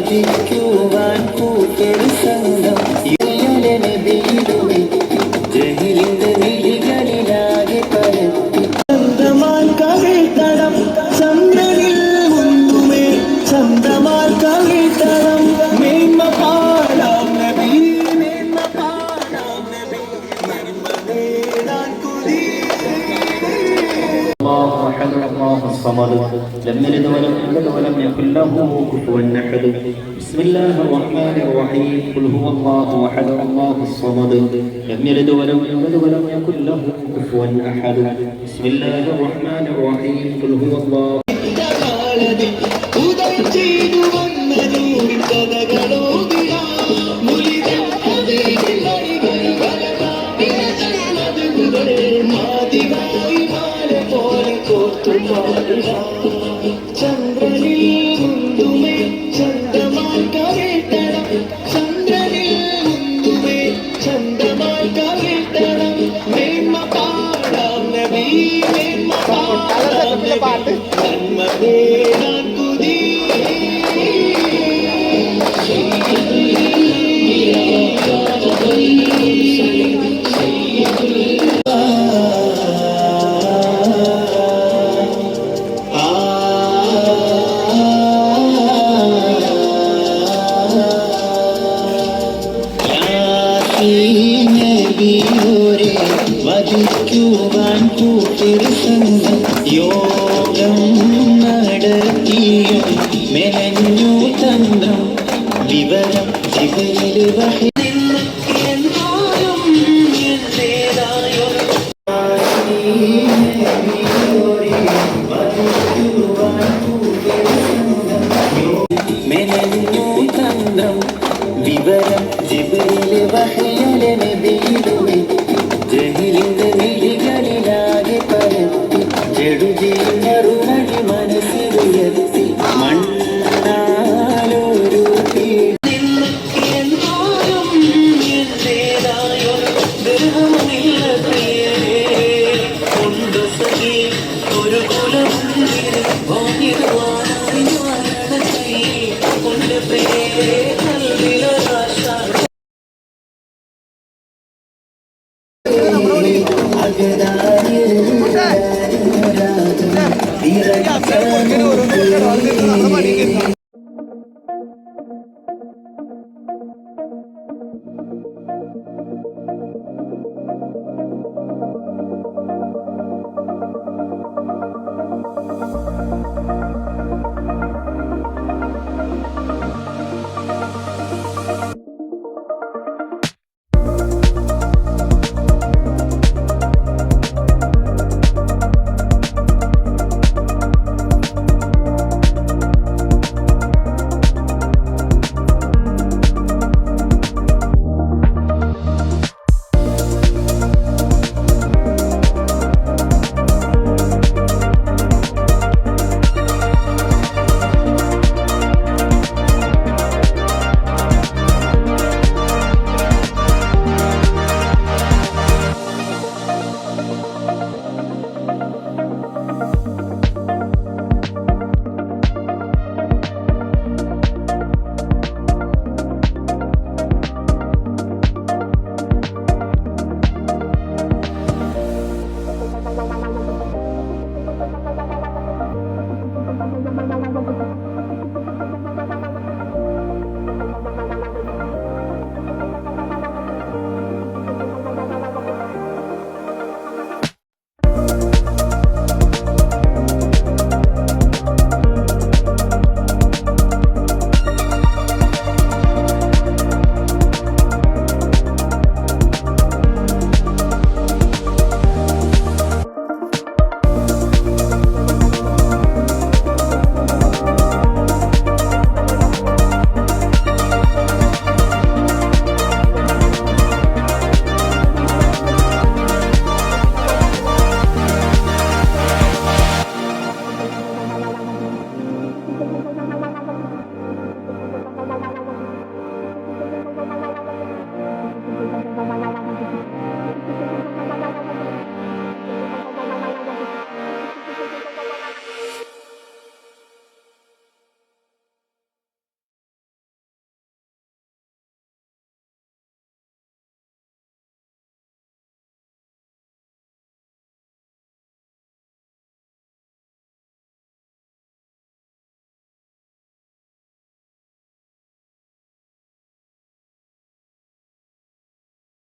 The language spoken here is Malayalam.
വധിക്കുവാൻ കൂട്ടൊരു സംഘം ജഹിലിന്റെ നിഴികളിലാകെ പരത്തി ചന്തമാൽ കവിൾത്തടം ചന്ദ്രനിൽ മുന്തുമേ ചന്തമാൽ കവിൾത്തടം മേന്മ പാടാം നബി മേന്മ പാടാം നബി നന്മ നേടാൻ കൊതി الله الصمد لم يلد ولم يولد ولم يكن له كفوا احد بسم الله الرحمن الرحيم قل هو الله احد الله الصمد لم يلد ولم يولد ولم يكن له كفوا احد بسم الله الرحمن الرحيم قل هو الله ചന്ദ്രനിൽ മുന്തുമേ ചന്ദ്രമാൽ കവിൾത്തടം ചന്ദ്രനിൽ മുന്തുമേ ചന്ദ്രമാൽ കവിൾത്തടം മേന്മ പാടാം നബി മേന്മ പാടാം നബി നന്മ നേടാൻ കൊതി വധിക്കുവാൻ കൂട്ടൊരു സംഘം യോഗം നടത്തിയും മെനഞ്ഞു തന്ത്രം വിവരം ജിബിരിൽ വഹി മെനഞ്ഞു തന്ത്രം വിവരം ജിബിരിൽ വഹിയലെ നബിയിലുമേ ജഹിലിന്റെ നിഴികളിലാകെ പരത്തി ജഡുജി മറുമഴി മനസ്സിലുയർത്തി മണ്ണാലൊരു ഒരു കുലം കൊണ്ട് പേരെ